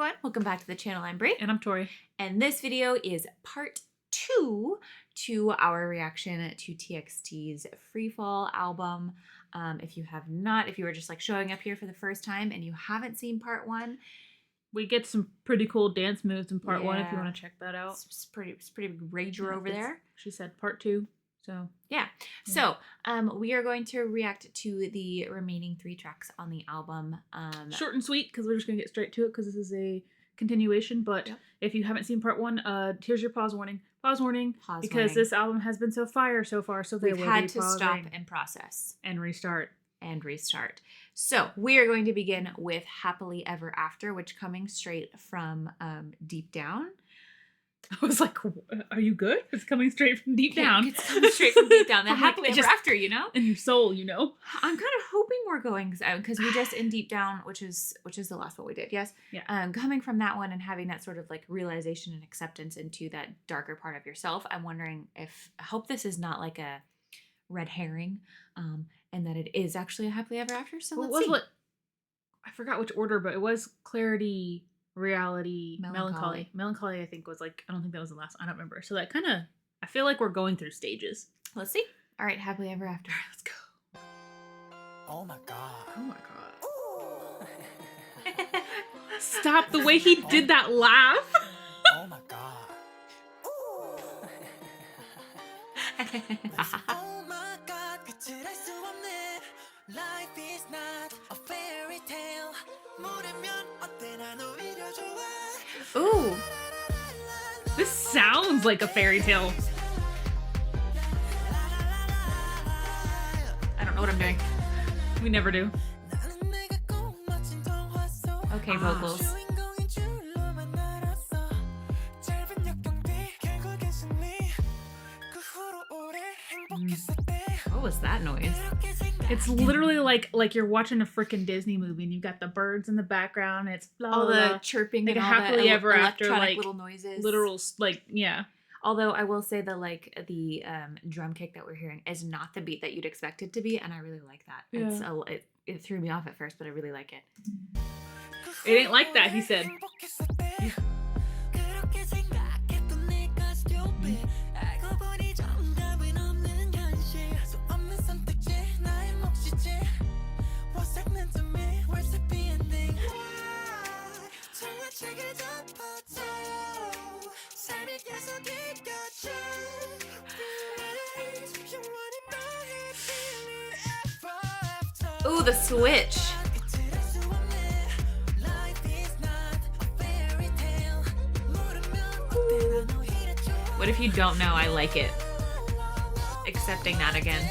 everyone, welcome back to the channel. I'm Brie. And I'm Tori. And this video is part 2 to our reaction to TXT's FREEFALL album. If you were just like showing up here for the first time and you haven't seen part 1, we get some pretty cool dance moves in part 1 if you want to check that out. It's pretty big rager over there. She said part 2. So yeah. So we are going to react to the remaining 3 tracks on the album. Short and sweet because we're just gonna get straight to it because this is a continuation. But if you haven't seen part 1, here's your pause warning. Pause warning. Because this album has been so fire so far, so we've had to stop and process and restart. So we are going to begin with Happily Ever After, which coming straight from Deep Down. I was like, are you good? It's coming straight from deep down. It's coming straight from deep down. The Happily Ever After, you know? In your soul, you know? I'm kind of hoping we're going, because we just in Deep Down, which is the last one we did, yes? Yeah. Coming from that one and having that sort of like realization and acceptance into that darker part of yourself, I'm wondering I hope this is not like a red herring, and that it is actually a Happily Ever After, so let's see. I forgot which order, but it was Clarity, Reality, Melancholy. Melancholy, I think, was like, I don't think that was the last one. I don't remember. So that kind of, I feel like we're going through stages. Let's see. All right, Happily Ever After. Let's go. Oh my god. Oh my god. Stop the way he did that laugh. Oh my god. Oh my god. Life is not a fairy tale. Ooh. This sounds like a fairy tale. I don't know what I'm doing. We never do. Okay, vocals. What was that noise? It's literally like you're watching a freaking Disney movie and you've got the birds in the background. And it's all the chirping like and a all Happily Ever After, like little noises. Literal, like, yeah. Although I will say that the drum kick that we're hearing is not the beat that you'd expect it to be, and I really like that. Yeah. It threw me off at first, but I really like it. It ain't like that, he said. Yeah. Ooh, the switch. What if you don't know I like it? Accepting that again.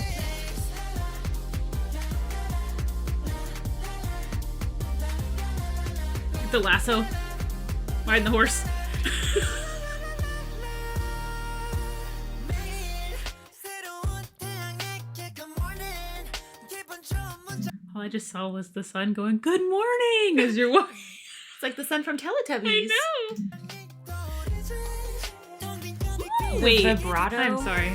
The lasso. Riding the horse. All I just saw was the sun going, "Good morning," as you're walking. It's like the sun from Teletubbies. I know. Ooh, wait, vibrato. I'm sorry.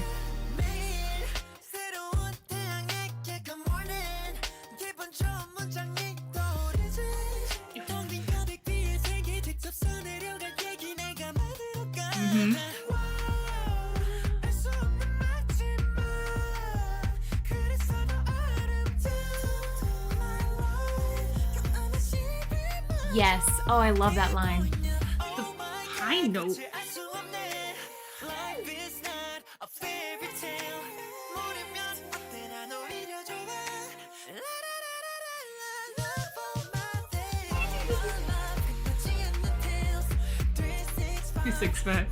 Yes. Oh, I love that line. The high note. He's 6'5".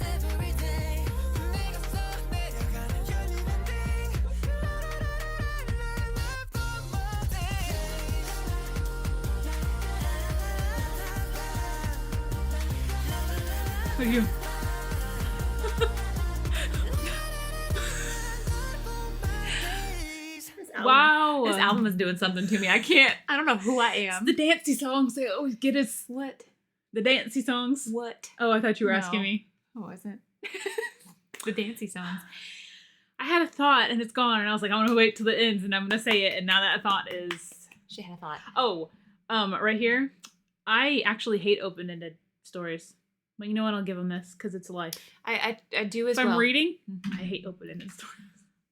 Look at you. Wow. This album is doing something to me. I don't know who I am. It's the dancey songs they always get us. What? The dancey songs. What? Oh, I thought you were asking me. Oh, I wasn't. The dancey songs. I had a thought and it's gone, and I was like, I want to wait till the ends, and I'm gonna say it. And now that thought is, she had a thought. Oh, right here. I actually hate open-ended stories. But you know what? I'll give them this because it's life. I do as if well. I'm reading, Mhm. I hate open-ended stories.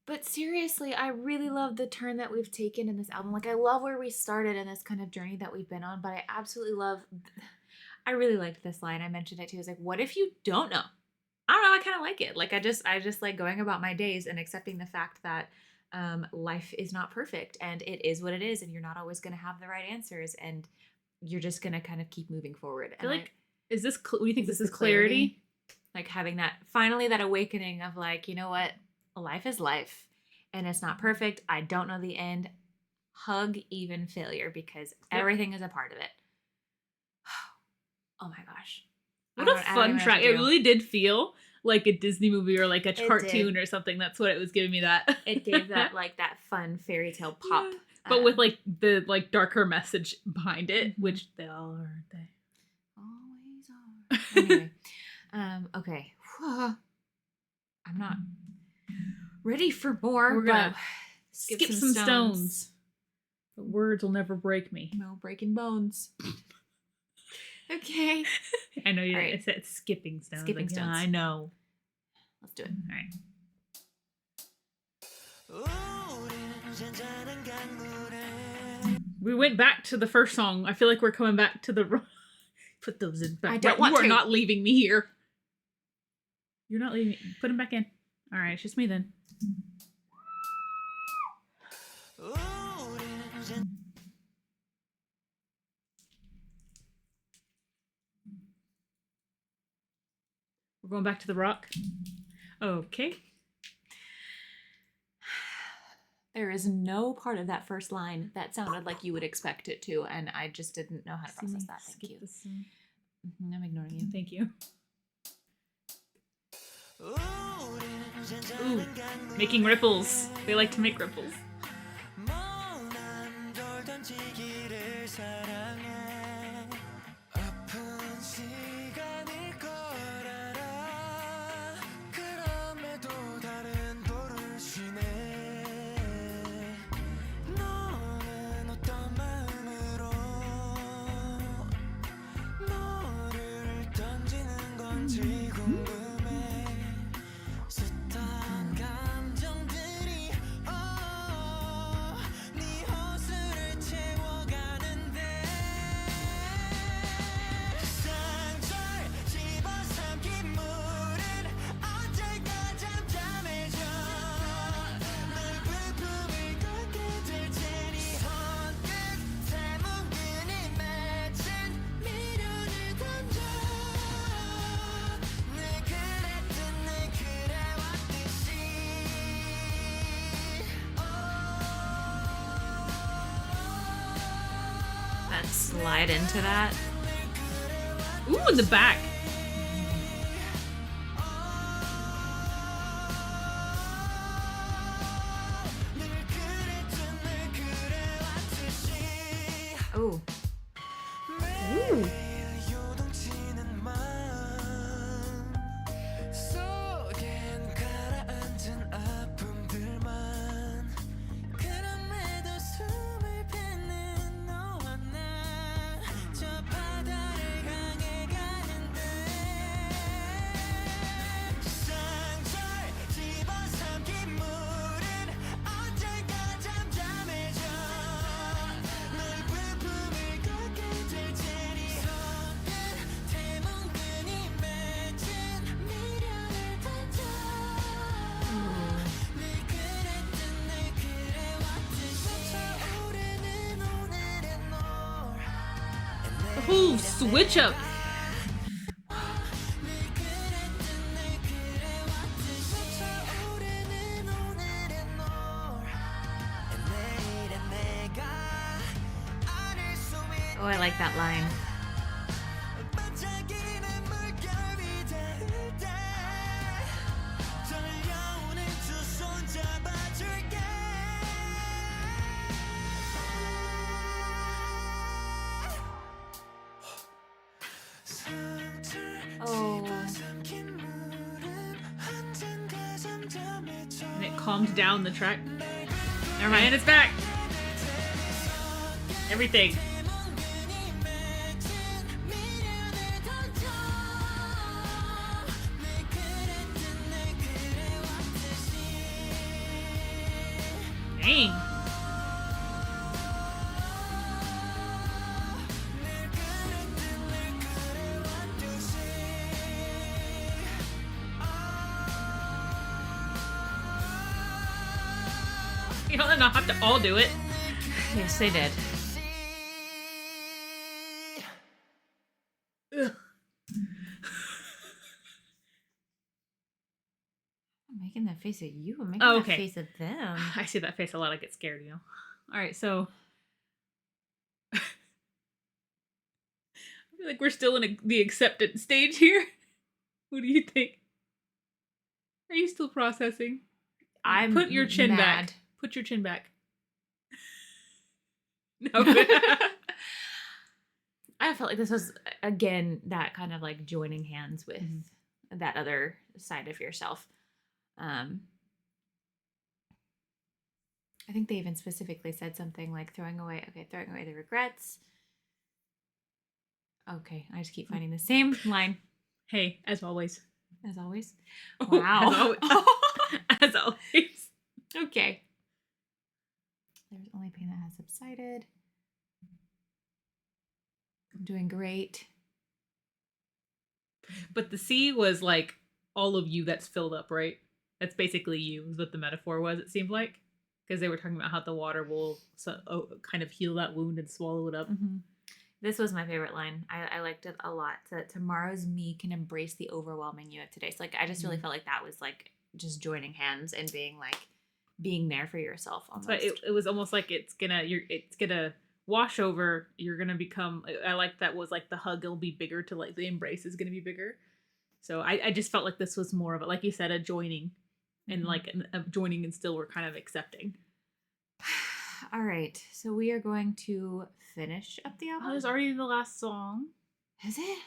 But seriously, I really love the turn that we've taken in this album. Like, I love where we started in this kind of journey that we've been on, but I absolutely love... I really liked this line. I mentioned it too. It's like, what if you don't know? I don't know. I kind of like it. Like, I just like going about my days and accepting the fact that life is not perfect and it is what it is, and you're not always going to have the right answers, and you're just going to kind of keep moving forward. I feel like, is this, what do you think this is clarity? Like having that, finally that awakening of like, you know what? Life is life and it's not perfect. I don't know the end. Hug even failure because everything is a part of it. Oh my gosh. What a fun track. It really did feel like a Disney movie or like a cartoon or something. That's what it was giving me that. It gave that like that fun fairy tale pop. Yeah. But with like the like darker message behind it, which they all are, aren't they? Always are. Anyway. Okay. I'm not ready for more. We're gonna skip some stones. But words will never break me. No breaking bones. Okay. I know you. Right. I said skipping stones. Skipping stones. Yeah, I know. Let's do it. All right. We went back to the first song. I feel like we're coming back to the. Put those in. Back. I don't want You are to. not leaving me here. You're not leaving me. Put them back in. All right, it's just me then. We're going back to the rock. Okay. There is no part of that first line that sounded like you would expect it to, and I just didn't know how to process that. Thank you. I'm ignoring you. Thank you. Ooh, making ripples. They like to make ripples. Slide into that. Ooh, in the back. Oh. Ooh. Ooh, switch up. Oh, I like that line. And it calmed down the track. Never mind, it's back. Everything. You don't have to all do it. Yes, they did. Ugh. I'm making that face at you. I'm making Oh, that okay. face at them. I see that face a lot. I get scared, you know. All right, so I feel like we're still in the acceptance stage here. What do you think? Are you still processing? I'm Put your chin mad. back. Put your chin back. No. I felt like this was, again, that kind of like joining hands with that other side of yourself. I think they even specifically said something like throwing away the regrets. Okay, I just keep finding the same line. Hey, as always. As always. Oh, Wow. as always. Okay. There's only pain that has subsided. I'm doing great. But the sea was like all of you that's filled up, right? That's basically you, is what the metaphor was, it seemed like. Because they were talking about how the water will kind of heal that wound and swallow it up. Mm-hmm. This was my favorite line. I liked it a lot. That tomorrow's me can embrace the overwhelming you of today. So like I just really felt like that was like just joining hands and being there for yourself almost. But it was almost like it's gonna wash over. You're gonna become. I like that was like the hug will be bigger to like the embrace is gonna be bigger. So I just felt like this was more of a, like you said, a joining, and like a joining and still we're kind of accepting. All right, so we are going to finish up the album. Oh, there's already the last song. Is it?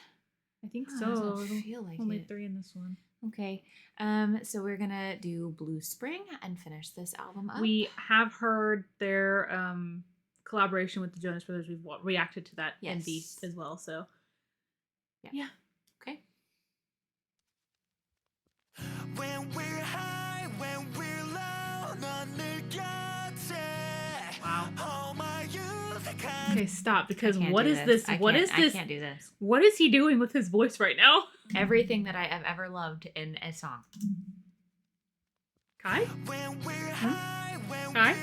I think Oh, so. it doesn't feel like only it. 3 in this one. Okay. So we're gonna do Blue Spring and finish this album up. We have heard their collaboration with the Jonas Brothers. We've reacted to that Envy as well. So yeah. Okay. When we're high, when we're low, 넌 늘 곁에. Wow. All my youth, Okay, stop. Because I can't what do is this? What is I this? can't do this. What is he doing with his voice right now? Everything that I have ever loved in a song. Kai? When we're high, when Kai?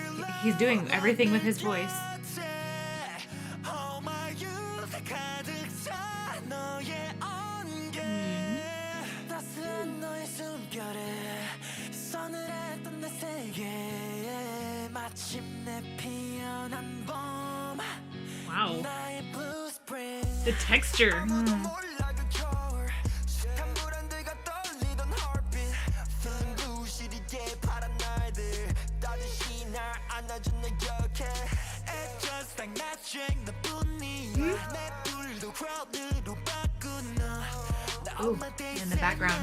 He's doing everything with his voice. All my youth, 가득 차 너의 온기. 따스한 너의 숨결에 서늘했던 내 세계 마침내 피어난 봄. Wow. 나의 blue spring. The texture. 아무도 몰라도 겨울. 습한 불안들과 떨리던 heartbeat. Feeling blue 시리게 파란 날들. 따뜻이 날 안아준 내 곁에. It's just like magic 너뿐이야. 내 불도 crowd으로 바꾸나. Ooh, in the background.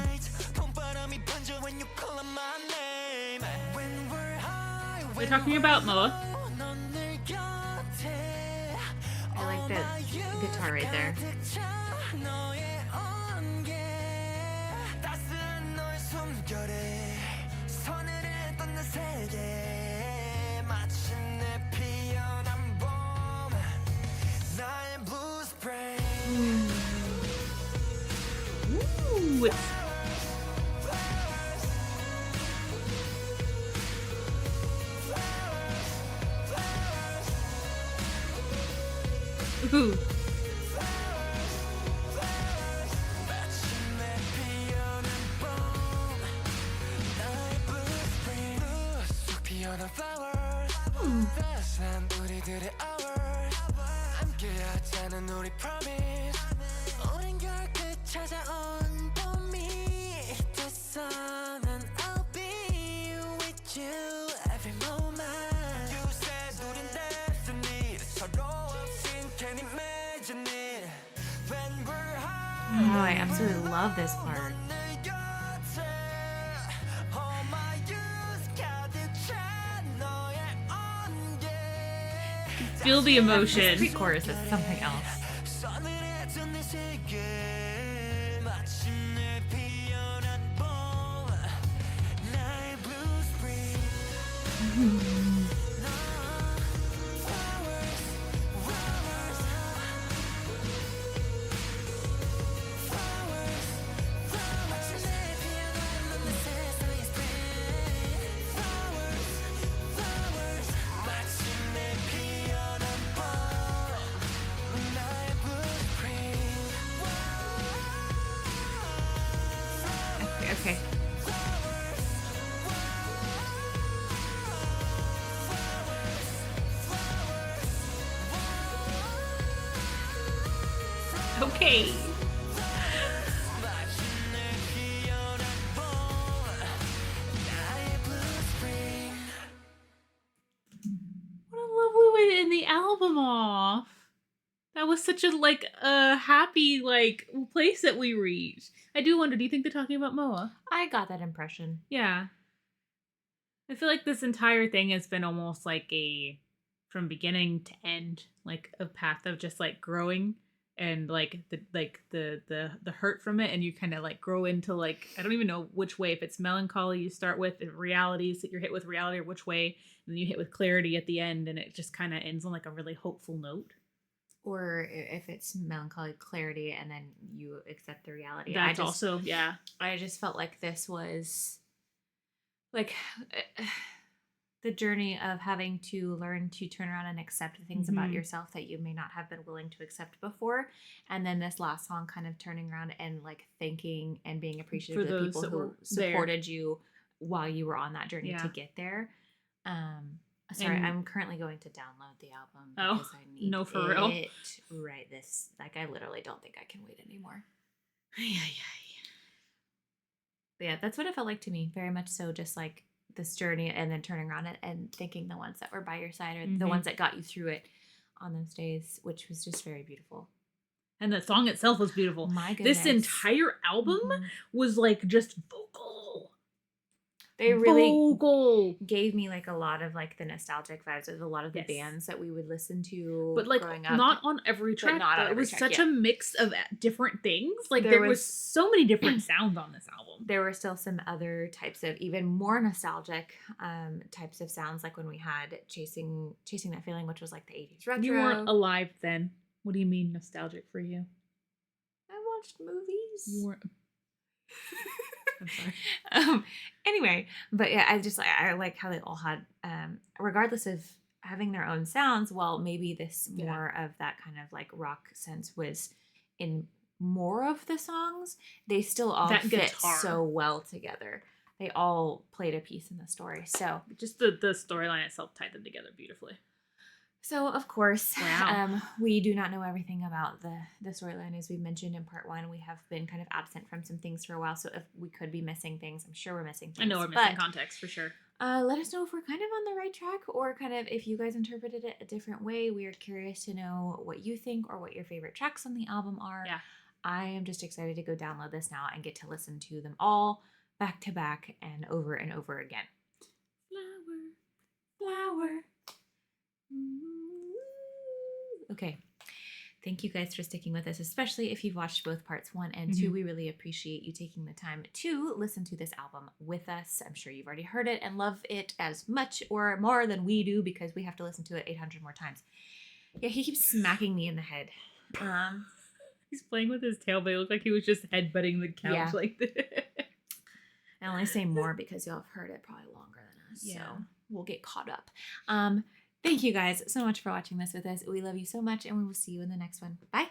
봄바람이 번져 when you call my name. When we're high, We're talking about Moa. 넌 늘 곁에. I like the guitar right there. 너의 온기. 따스한 너의 숨결에 서늘했던 내 세계 마침내 피어난 봄. 나의 blue spring. Ooh, it's ooh. 마침내 피어난 봄. 나의 blue spring. 쑥 피어난 flowers. 따스한 우리들의 hours. 함께하자는 우리 promise. 오랜 겨울끝 찾아온 봄이 됐어. 난 I'll be with you every moment. You said 우린 destiny. 서로 없인 can imagine it. When we're high. Oh, I absolutely love this part. 내 곁에. All my youth 가득 차 너의 온기. Feel the emotion. Pre-chorus is something else. 서늘했던 내 세계 마침내 피어난 봄. 나의 blue spring. Flowers, flowers. Flowers, flowers. 마침내 피어난 넌 내 세상의 spring. Flowers, flowers. Okay. What a lovely way to end the album off. That was such a happy place that we reached. I do wonder, do you think they're talking about Moa? I got that impression. Yeah. I feel like this entire thing has been almost like from beginning to end, like a path of just like growing and the hurt from it, and you kind of like grow into like, I don't even know which way, if it's melancholy you start with, if realities that you're hit with reality, or which way, and then you hit with clarity at the end, and it just kind of ends on like a really hopeful note. Or if it's melancholy clarity and then you accept the reality. That's also, yeah. I just felt like this was like the journey of having to learn to turn around and accept the things about yourself that you may not have been willing to accept before. And then this last song kind of turning around and like thanking and being appreciative of the people who supported you while you were on that journey to get there. Sorry, I'm currently going to download the album because I need it right this. Like, I literally don't think I can wait anymore. But yeah, that's what it felt like to me. Very much so, just like this journey and then turning around and thanking the ones that were by your side or the ones that got you through it on those days, which was just very beautiful. And the song itself was beautiful. My goodness. This entire album was like just vocal. They really gave me like a lot of like the nostalgic vibes of a lot of the bands that we would listen to, but like growing up. Not on every track. Not on it every was track, such a mix of different things. Like there was so many different sounds on this album. There were still some other types of even more nostalgic types of sounds, like when we had Chasing That Feeling, which was like the 80s retro. You weren't alive then. What do you mean nostalgic for you? I watched movies. You weren't. I'm sorry. Anyway, but yeah, I like how they all had, regardless of having their own sounds, well, maybe this more of that kind of like rock sense was in more of the songs. They still all fit so well together. They all played a piece in the story. So just the storyline itself tied them together beautifully. So, of course, we do not know everything about the storyline. As we mentioned in part 1, we have been kind of absent from some things for a while. So if we could be missing things, I'm sure we're missing things. I know we're missing context for sure. Let us know if we're kind of on the right track or kind of if you guys interpreted it a different way. We are curious to know what you think or what your favorite tracks on the album are. Yeah. I am just excited to go download this now and get to listen to them all back to back and over again. Flower. Okay. Thank you guys for sticking with us, especially if you've watched both parts 1 and 2. We really appreciate you taking the time to listen to this album with us. I'm sure you've already heard it and love it as much or more than we do because we have to listen to it 800 more times. Yeah, he keeps smacking me in the head. He's playing with his tail, but it looked like he was just headbutting the couch like this. I only say more because y'all have heard it probably longer than us, so we'll get caught up. Thank you guys so much for watching this with us. We love you so much, and we will see you in the next one. Bye.